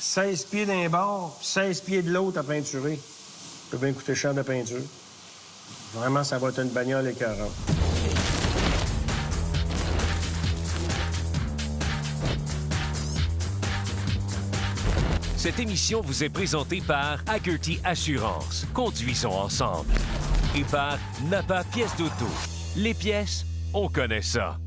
16 pieds d'un bord, 16 pieds de l'autre à peinturer. Ça peut bien coûter cher de peinture. Vraiment, ça va être une bagnole écœurante. Cette émission vous est présentée par Hagerty Assurance. Conduisons ensemble. Et par Napa Pièces d'auto. Les pièces, on connaît ça.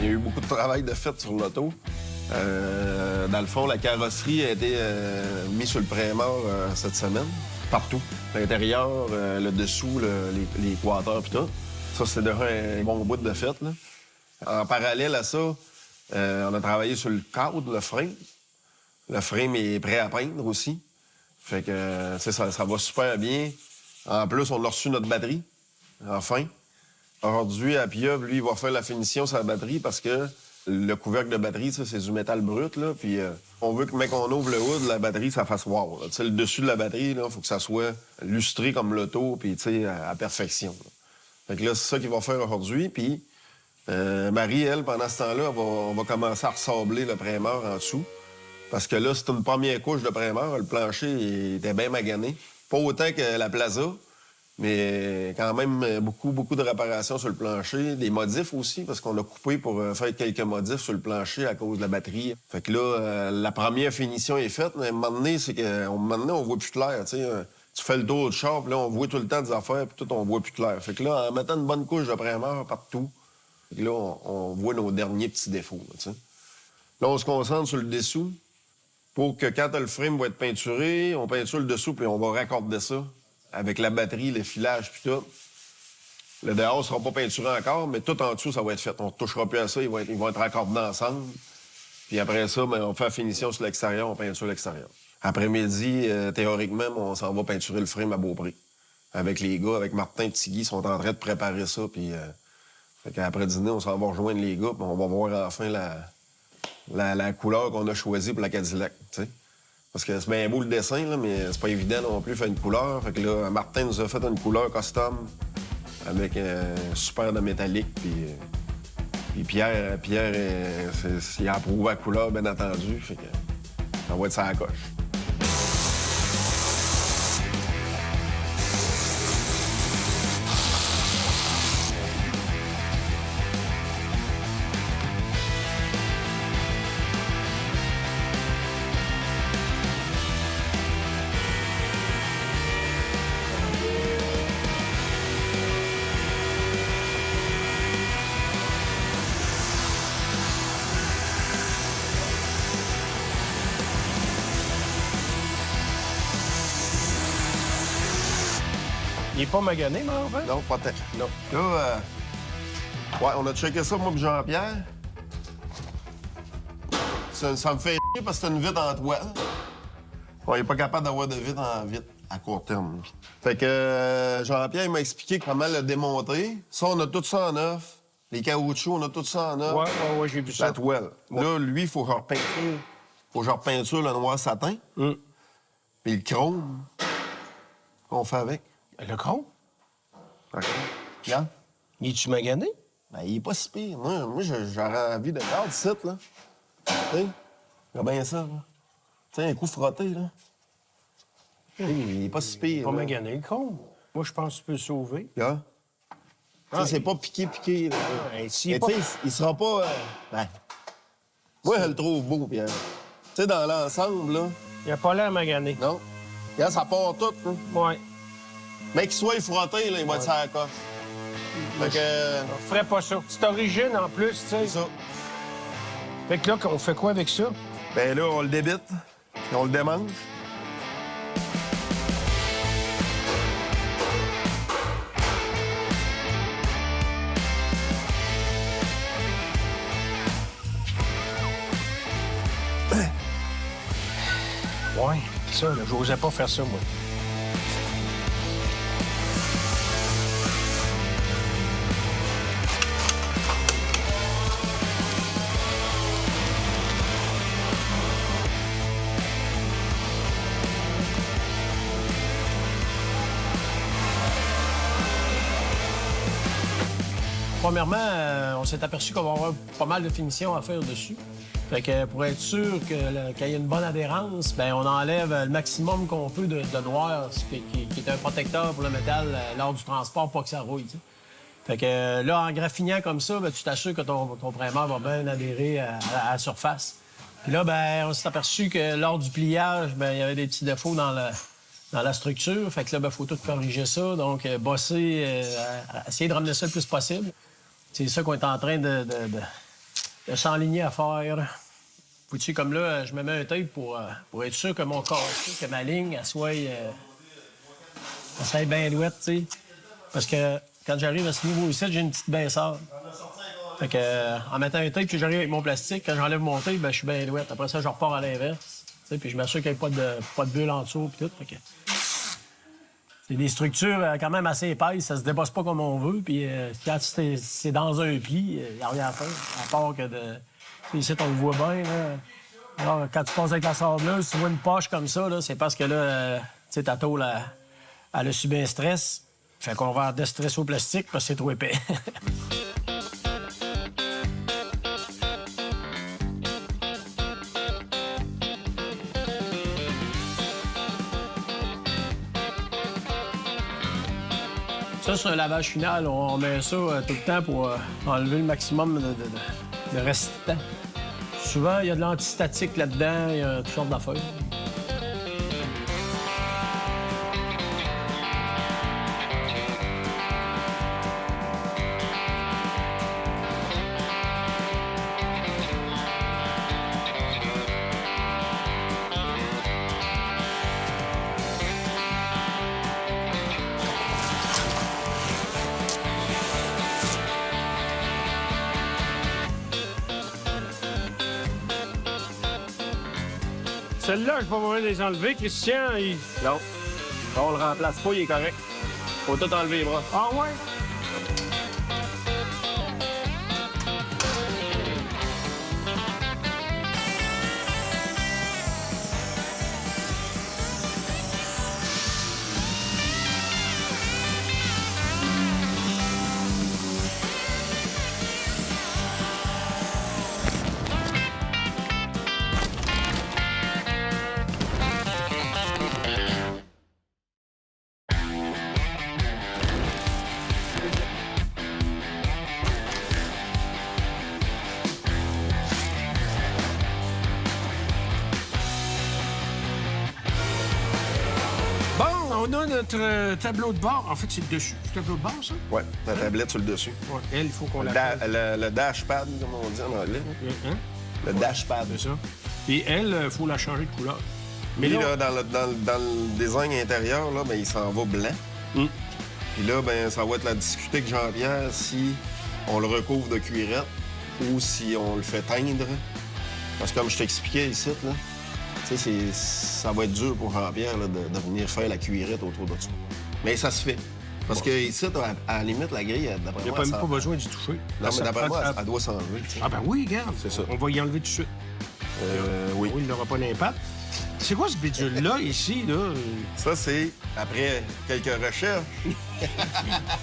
Il y a eu beaucoup de travail de fait sur l'auto. Dans le fond, la carrosserie a été mise sur le pré-mort cette semaine, partout. L'intérieur, le dessous, les quaders puis tout. Ça, c'est déjà un bon bout de fait, là. En parallèle à ça, on a travaillé sur le cadre, le frame. Le frame est prêt à peindre aussi. Fait que, ça va super bien. En plus, on a reçu notre batterie, enfin. Aujourd'hui, à Pieuvre, lui, il va faire la finition sur la batterie parce que le couvercle de batterie, ça, c'est du métal brut, là. Puis on veut que, mec, on ouvre le hood, la batterie, ça fasse wow. Tu sais, le dessus de la batterie, là, faut que ça soit lustré comme l'auto, puis, tu sais, à perfection, là. Fait que là, c'est ça qu'il va faire aujourd'hui. Puis Marie, elle, pendant ce temps-là, on va commencer à ressabler le pré-mort en dessous. Parce que là, c'est une première couche de pré-mort. Le plancher il était bien magané. Pas autant que la Plaza, mais quand même beaucoup de réparations sur le plancher. Des modifs aussi, parce qu'on a coupé pour faire quelques modifs sur le plancher à cause de la batterie. Fait que là, la première finition est faite, mais à un moment donné, c'est que on voit plus clair, tu sais. Tu fais le tour du char, puis là, on voit tout le temps des affaires, puis tout, on voit plus clair. Fait que là, en mettant une bonne couche de pré-mort partout, fait que là, on voit nos derniers petits défauts, tu sais. Là, on se concentre sur le dessous pour que quand le frame va être peinturé, on peinture le dessous, puis on va raccorder ça avec la batterie, le filage, puis tout. Le dehors sera pas peinturé encore, mais tout en dessous, ça va être fait. On ne touchera plus à ça, ils vont être raccordés ensemble. Puis après ça, on fait la finition sur l'extérieur, on peinture l'extérieur. Après-midi, théoriquement, on s'en va peinturer le frame à Beaupré. Avec les gars, avec Martin et Tigui, ils sont en train de préparer ça. Puis fait qu'après dîner, on s'en va rejoindre les gars, puis on va voir enfin la couleur qu'on a choisie pour la Cadillac, tu sais. Parce que c'est bien beau le dessin, là, mais c'est pas évident non plus de faire une couleur. Fait que là, Martin nous a fait une couleur custom avec un super de métallique. Puis Pierre il a approuvé la couleur, bien entendu. Fait que ça va être ça à la coche. Il est pas magané, mais en fait? Non, pas tant. Non. Là, ouais, on a checké ça, moi et Jean-Pierre. Ça me fait chier parce que c'est une vitre en toile. On n'est pas capable d'avoir de vitre en vitre à court terme. Fait que Jean-Pierre, il m'a expliqué comment le démonter. Ça, on a tout ça en neuf. Les caoutchoucs, on a tout ça en neuf. Ouais, j'ai vu ça. La toile. Ouais. Là, lui, il faut que je repeinture le noir satin. Puis le chrome, qu'on fait avec. Le chrome? OK. Regarde. Il est-tu magané? Ben, il est pas si pire. Moi j'aurais envie de garder ce site, là. Tu sais, regarde bien ça, là. Tu sais, un coup frotté, là. Il est pas si pire. Pas là. magané, le chrome. Moi, je pense que tu peux le sauver. Là. Tu sais, c'est pas piqué, là. Ben, s'il Mais est pas... tu sais, il sera pas... Ben... Moi, je le trouve beau, Pierre. Tu sais, dans l'ensemble, là... Il a pas l'air magané. Non. Regarde, ça part tout, là. Ouais. Mais qu'il soit frotté, là, il va être sur la coche. Fait que... On ferait pas ça. C'est origine, en plus, tu sais. C'est ça. Fait que là, on fait quoi avec ça? Ben là, on le débite, puis on le démange. Ouais, ça, là, j'osais pas faire ça, moi. premièrement, on s'est aperçu qu'on va avoir pas mal de finitions à faire dessus. Fait que pour être sûr qu'il y ait une bonne adhérence, bien, on enlève le maximum qu'on peut de noir, qui est un protecteur pour le métal lors du transport, pas que ça rouille. T'sais. Fait que là, en graffinant comme ça, bien, tu t'assures que ton primaire va bien adhérer à la surface. Puis là, bien, on s'est aperçu que lors du pliage, bien, il y avait des petits défauts dans la structure. Fait que là, il faut tout corriger ça. Donc, bosser, essayer de ramener ça le plus possible. C'est ça qu'on est en train de s'enligner à faire. Faut-tu, comme là, je me mets un tape pour être sûr que mon cassé, que ma ligne, elle soit bien douette, tu sais. Parce que quand j'arrive à ce niveau ici, j'ai une petite baisseur. Fait que, en mettant un tape, puis j'arrive avec mon plastique, quand j'enlève mon tape, ben, je suis bien douette. Après ça, je repars à l'inverse. Puis je m'assure qu'il n'y ait pas de bulle en dessous, puis tout. Fait que... C'est des structures quand même assez épaisses, ça se débosse pas comme on veut. Puis quand c'est dans un pli, il n'y a rien à faire. À part que de. Ici, on le voit bien. Là. Alors, quand tu passes avec la sableuse, tu vois une poche comme ça, là, c'est parce que là, tu sais, ta tôle, elle a subi un stress. Fait qu'on va déstresser au plastique parce que c'est trop épais. Ça, c'est un lavage final. On met ça tout le temps pour enlever le maximum de restant. Souvent, il y a de l'antistatique là-dedans, il y a toutes sortes d'affaires. Celle-là, je vais pas pouvoir les enlever. Christian, il... Non. On le remplace pas, il est correct. Faut tout enlever les bras. Ah ouais? On a notre tableau de bord. En fait, c'est le dessus. C'est le tableau de bord, ça? Oui, la tablette sur le dessus. Ouais. Elle, il faut qu'on la... Le dashpad, comme on dit en anglais. Hein? Le dashpad. C'est ça. Et elle, il faut la changer de couleur. Mais là, dans le design intérieur, là, ben, il s'en va blanc. Puis là, ben, ça va être la discuter avec Jean-Pierre si on le recouvre de cuirette ou si on le fait teindre. Parce que comme je t'expliquais ici, là, ça va être dur pour Jean-Pierre de venir faire la cuirette autour de ça. Mais ça se fait. Parce que ici, à la limite, la grille, d'après moi... Il n'y a même pas besoin d'y toucher. Non, mais d'après moi, elle doit s'enlever. Ah ben oui, regarde. C'est ça. On va y enlever tout de suite. Oui. Il n'aura pas d'impact. C'est quoi ce bidule-là, ici, là? Ça, c'est après quelques recherches.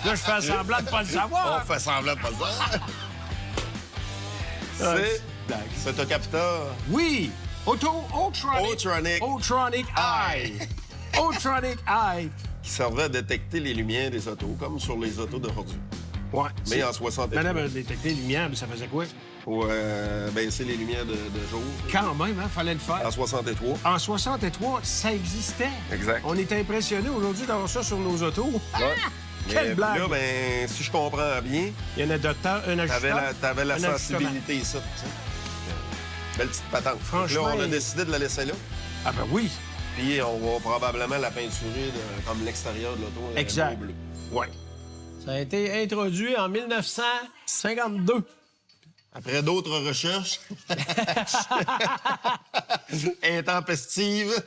Là, je fais semblant de pas le savoir. On fait semblant de pas le savoir. C'est un capteur. Oui! Otronic Eye. Otronic Eye. Qui servait à détecter les lumières des autos, comme sur les autos d'aujourd'hui. Ouais. Mais en 63. Madame a détecté les lumières, mais ça faisait quoi? Ben, c'est les lumières de jour. Quand même, hein? Fallait le faire. En 63. En 63, ça existait. Exact. On est impressionnés aujourd'hui d'avoir ça sur nos autos. Ouais. Quelle blague! Là, ben, si je comprends bien... Il y a un adapteur, un ajusteur. T'avais la sensibilité ici, tu sais. Belle petite patente. Franchement... Là, on a décidé de la laisser là. Ah ben oui! Puis on va probablement la peinturer comme l'extérieur de l'auto. Exact. Bleu. Ouais. Ça a été introduit en 1952. Après d'autres recherches intempestives.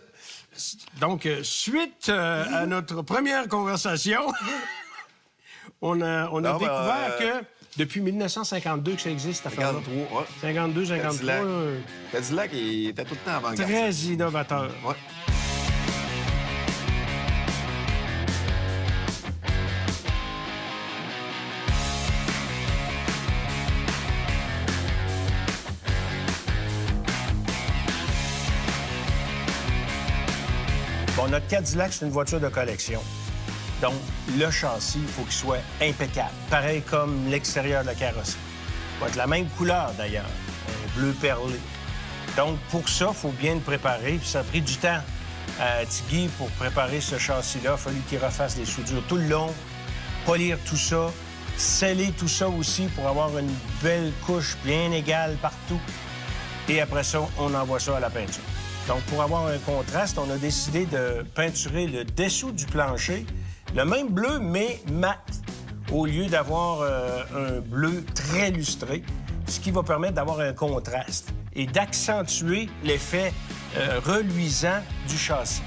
Donc, suite à notre première conversation, on a découvert que depuis 1952 que ça existe, cette affaire-là. 53, ouais. 52, 53. Cadillac, il était tout le temps avant-garde. Très innovateur. Ouais. Bon, notre Cadillac, c'est une voiture de collection. Donc, le châssis, il faut qu'il soit impeccable. Pareil comme l'extérieur de la carrosserie. Il va être la même couleur, d'ailleurs, un bleu perlé. Donc, pour ça, il faut bien le préparer. Puis ça a pris du temps à Tigui pour préparer ce châssis-là. Il a fallu qu'il refasse des soudures tout le long, polir tout ça, sceller tout ça aussi pour avoir une belle couche bien égale partout. Et après ça, on envoie ça à la peinture. Donc, pour avoir un contraste, on a décidé de peinturer le dessous du plancher, le même bleu, mais mat, au lieu d'avoir un bleu très lustré, ce qui va permettre d'avoir un contraste et d'accentuer l'effet reluisant du châssis.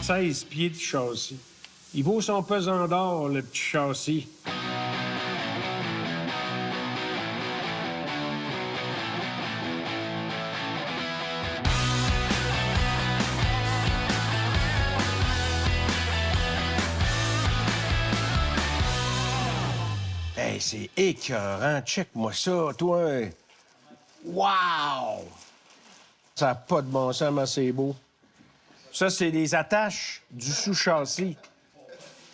« 16 pieds de châssis. Il vaut son pesant d'or, le petit châssis. » Hey, c'est écœurant. Check-moi ça, toi. Wow! Ça n'a pas de bon sens, mais c'est beau. Ça, c'est les attaches du sous-châssis.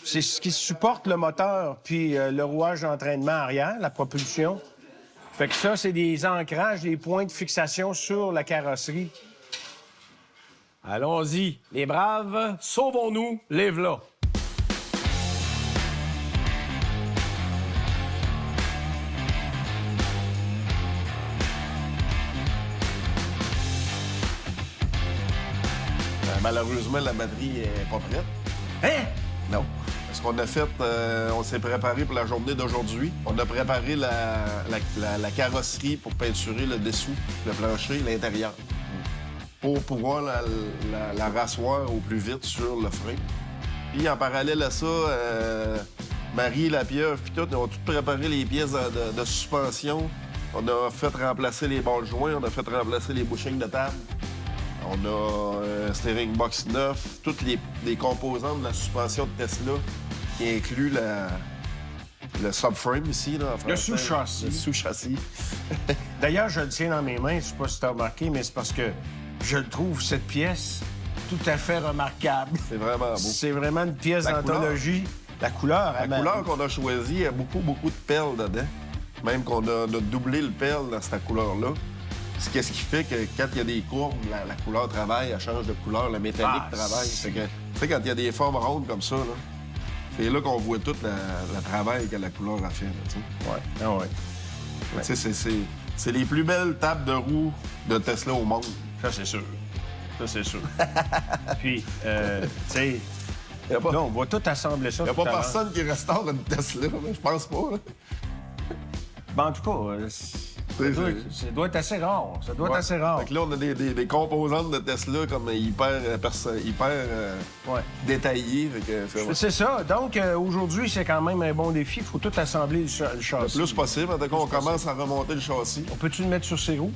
C'est ce qui supporte le moteur puis le rouage d'entraînement arrière, la propulsion. Fait que ça, c'est des ancrages, des points de fixation sur la carrosserie. Allons-y, les braves, sauvons-nous, lève-là. Malheureusement, la batterie n'est pas prête. Hein? Non. Parce qu'on a fait, on s'est préparé pour la journée d'aujourd'hui. On a préparé la carrosserie pour peinturer le dessous, le plancher, l'intérieur. Pour pouvoir la rasseoir au plus vite sur le frein. Puis en parallèle à ça, Marie, la pieuvre, puis tout, on a tout préparé les pièces de suspension. On a fait remplacer les balles joints, on a fait remplacer les bushings de table. On a un steering box neuf, toutes les composantes de la suspension de Tesla, qui inclut le subframe ici, là, en français. Le sous-châssis. Le sous-châssis. D'ailleurs, je le tiens dans mes mains, je sais pas si tu as remarqué, mais c'est parce que je trouve cette pièce tout à fait remarquable. C'est vraiment beau. C'est vraiment une pièce d'anthologie. La couleur, La couleur qu'on a choisie, il y a beaucoup de perles dedans. Même qu'on a doublé le perle dans cette couleur-là. Qu'est-ce qui fait que quand il y a des courbes, la couleur travaille, elle change de couleur, le métallique travaille. Fait que, tu sais, quand il y a des formes rondes comme ça, là, c'est là qu'on voit tout le travail que la couleur a fait. Ouais. Ah ouais. Tu sais, c'est les plus belles tables de roue de Tesla au monde. Ça, c'est sûr. Ça, c'est sûr. Puis, tu sais, là, on va tout assembler ça. Il n'y a pas personne qui restaure une Tesla, je pense pas. Là. Ben, en tout cas, ça doit être assez rare. Ça doit être assez rare. Fait que là, on a des composantes de Tesla comme hyper détaillées. C'est ça. Donc, aujourd'hui, c'est quand même un bon défi. Il faut tout assembler le châssis. Le plus possible. En tout cas, on commence à remonter le châssis. On peut-tu le mettre sur ses roues?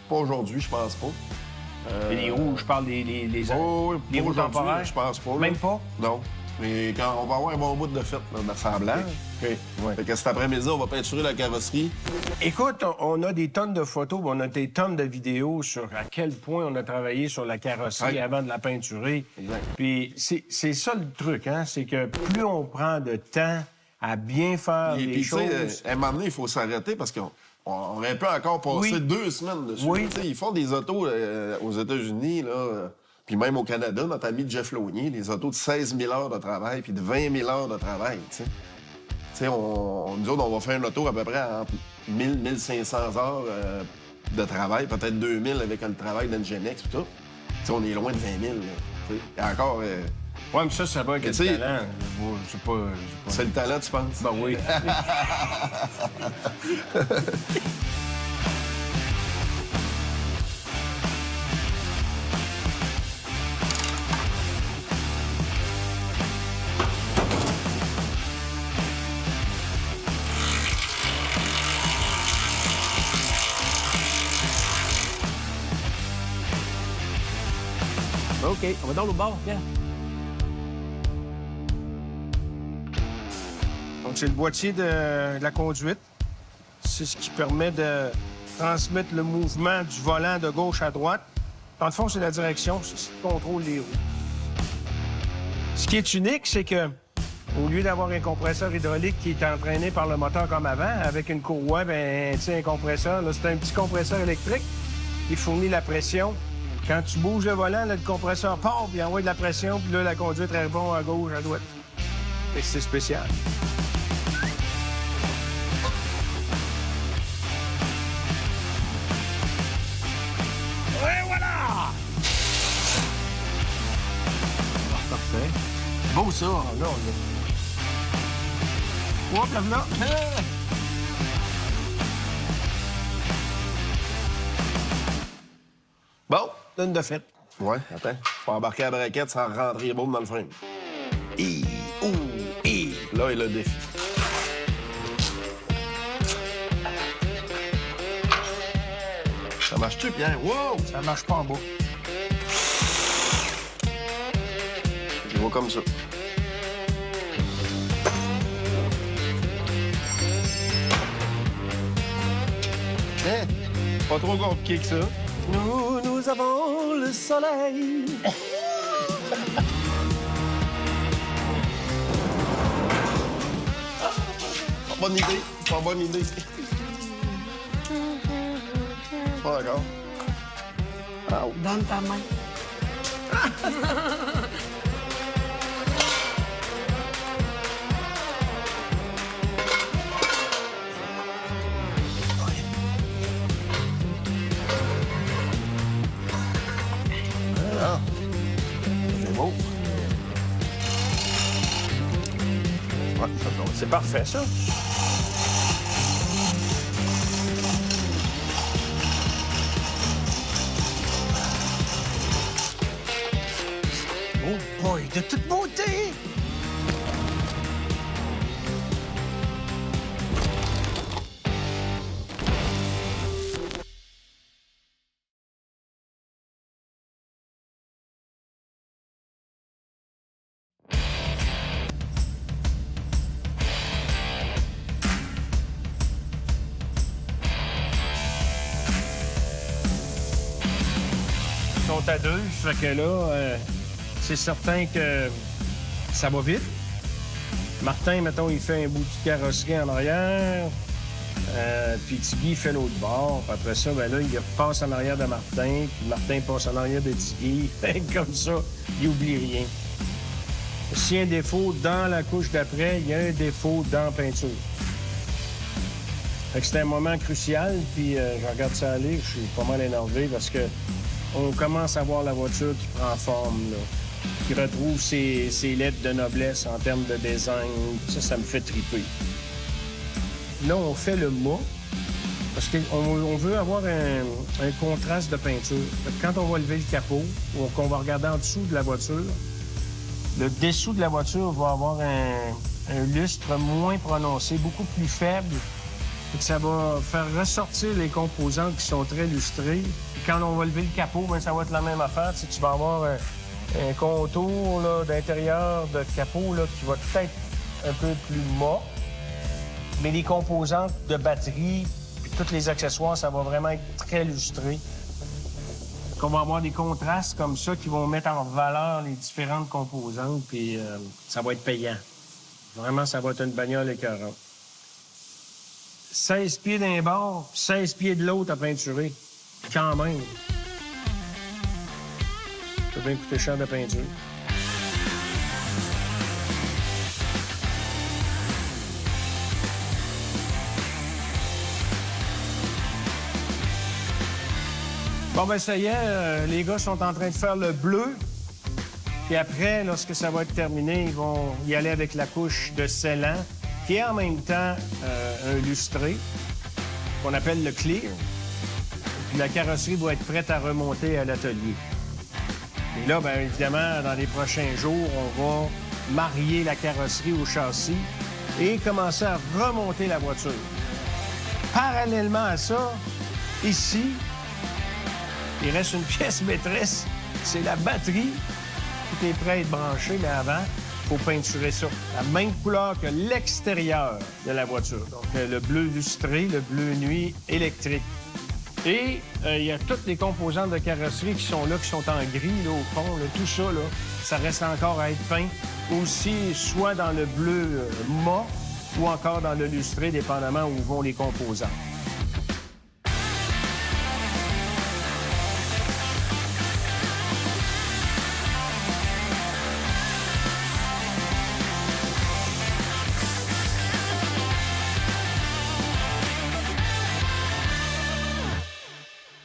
Pas aujourd'hui, je pense pas. Et les roues, je parle des roues temporaires? Je pense pas. Même pas? Non. Mais quand on va avoir un bon bout de fête d'assemblage. Okay. Ouais. Fait que cet après-midi, on va peinturer la carrosserie. Écoute, on a des tonnes de photos, on a des tonnes de vidéos sur à quel point on a travaillé sur la carrosserie avant de la peinturer. Exact. Puis c'est ça le truc, hein? C'est que plus on prend de temps à bien faire les choses... À un moment donné, il faut s'arrêter parce qu'on aurait pu encore passer 2 semaines dessus. Oui. Ils font des autos aux États-Unis, là... Puis même au Canada, notre ami Jeff Launier, des autos de 16 000 heures de travail puis de 20 000 heures de travail, tu sais. Tu sais, nous autres, on va faire une auto à peu près entre 1 000 1 500 heures de travail, peut-être 2 000 avec le travail d'Enginex et tout. Tu sais, on est loin de 20 000, là. Tu sais, et encore... Ouais, mais ça va avec le talent. C'est pas... C'est le talent, tu penses? Ben oui. OK, on va dans le bord, Pierre. Donc, c'est le boîtier de la conduite. C'est ce qui permet de transmettre le mouvement du volant de gauche à droite. Dans le fond, c'est la direction, c'est ce qui contrôle les roues. Ce qui est unique, c'est que au lieu d'avoir un compresseur hydraulique qui est entraîné par le moteur comme avant, avec une courroie, bien, tu sais, un compresseur, là, c'est un petit compresseur électrique qui fournit la pression. Quand tu bouges le volant, là, le compresseur part, puis il envoie de la pression, puis là, la conduite répond à gauche, à droite. Et c'est spécial. Et voilà! Parfait. Beau, ça. Ah, là, Hop, là. Bon. donne de fait. Ouais, attends. Faut embarquer la braquette sans rentrer les bombes dans le frame. Là, il a le défi. Ça marche-tu, Pierre? Wow! Ça marche pas en bas. Je vois comme ça. Hein? Pas trop compliqué que ça. Nous avons le soleil. Pas bonne idée. Pas bonne idée. Pas d'accord. Donne ta main. Ah. C'est beau. Ouais, ça tombe. C'est parfait, ça. Oh boy, de toute beauté! Ils sont à deux, fait que là, c'est certain que ça va vite. Martin, mettons, il fait un bout de carrosserie en arrière. Puis Tiggy fait l'autre bord. Puis après ça, ben là, il passe en arrière de Martin. Puis Martin passe en arrière de Tiggy. Comme ça, il oublie rien. S'il y a un défaut dans la couche d'après, il y a un défaut dans la peinture. Fait que c'est un moment crucial. Puis je regarde ça aller, je suis pas mal énervé parce que on commence à voir la voiture qui prend forme, là, qui retrouve ses lettres de noblesse en termes de design. Ça me fait triper. Là, on fait le mât parce qu'on veut avoir un contraste de peinture. Fait que quand on va lever le capot ou qu'on va regarder en dessous de la voiture, le dessous de la voiture va avoir un lustre moins prononcé, beaucoup plus faible. Fait que ça va faire ressortir les composantes qui sont très lustrées. Puis quand on va lever le capot, bien, ça va être la même affaire. Tu sais, tu vas avoir un contour là, d'intérieur de capot là, qui va peut-être un peu plus mat. Mais les composantes de batterie puis tous les accessoires, ça va vraiment être très lustré. On va avoir des contrastes comme ça qui vont mettre en valeur les différentes composantes, puis ça va être payant. Vraiment, ça va être une bagnole écœurante. 16 pieds d'un bord, 16 pieds de l'autre à peinturer. Quand même. Ça peut bien coûter cher de peinture. Bon, ben ça y est, les gars sont en train de faire le bleu. Puis après, lorsque ça va être terminé, ils vont y aller avec la couche de scellant, qui est en même temps un lustré, qu'on appelle le clear. Puis la carrosserie va être prête à remonter à l'atelier. Et là, bien évidemment, dans les prochains jours, on va marier la carrosserie au châssis et commencer à remonter la voiture. Parallèlement à ça, ici, il reste une pièce maîtresse c'est la batterie. Tout est prêt à être branché, mais avant, il faut peinturer ça. La même couleur que l'extérieur de la voiture. Donc, le bleu lustré, le bleu nuit électrique. Et il y a toutes les composantes de carrosserie qui sont là, qui sont en gris, là, au fond. Là, tout ça, là, ça reste encore à être peint. Aussi, soit dans le bleu mat ou encore dans le lustré, dépendamment où vont les composants.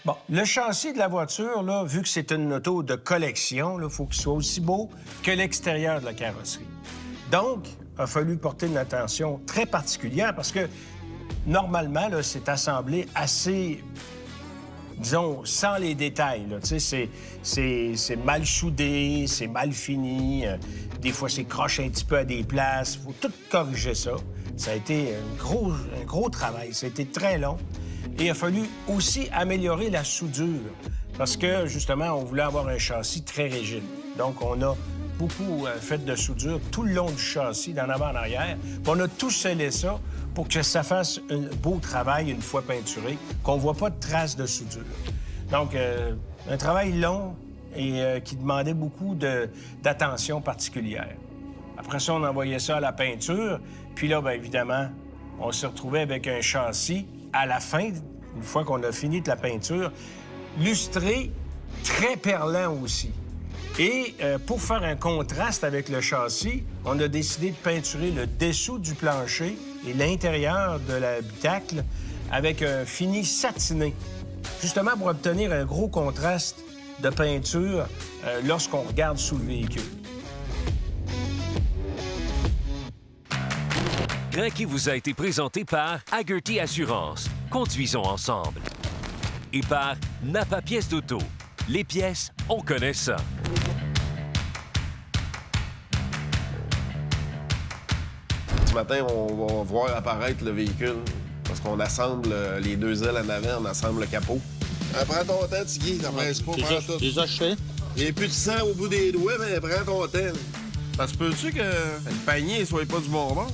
Bon, le châssis de la voiture, là, vu que c'est une auto de collection, il faut qu'il soit aussi beau que l'extérieur de la carrosserie. Donc, il a fallu porter une attention très particulière parce que, normalement, là, c'est assemblé assez, disons, sans les détails. Là. Tu sais, c'est mal soudé, c'est mal fini. Des fois, c'est croche un petit peu à des places. Il faut tout corriger ça. Ça a été un gros travail. Ça a été très long. Et il a fallu aussi améliorer la soudure parce que, justement, on voulait avoir un châssis très rigide. Donc, on a beaucoup fait de soudure tout le long du châssis, d'en avant en arrière. Puis on a tout scellé ça pour que ça fasse un beau travail une fois peinturé, qu'on ne voit pas de traces de soudure. Donc, un travail long et qui demandait beaucoup d'attention particulière. Après ça, on envoyait ça à la peinture. Puis là, bien évidemment, on se retrouvait avec un châssis à la fin, une fois qu'on a fini de la peinture, lustré, très perlant aussi. Et pour faire un contraste avec le châssis, on a décidé de peinturer le dessous du plancher et l'intérieur de l'habitacle avec un fini satiné, justement pour obtenir un gros contraste de peinture lorsqu'on regarde sous le véhicule. Crinqué vous a été présenté par Hagerty Assurance. Conduisons ensemble. Et par Napa Pièces d'auto. Les pièces, on connaît ça. Ce matin, on va voir apparaître le véhicule parce qu'on assemble les deux ailes en avant, on assemble le capot. Prends ton temps, Tigui, ça presse pas. Déjà, je fais. Il n'y a plus de sang au bout des doigts, mais prends ton temps. Ça se peut-tu que le panier soit pas du bon bord?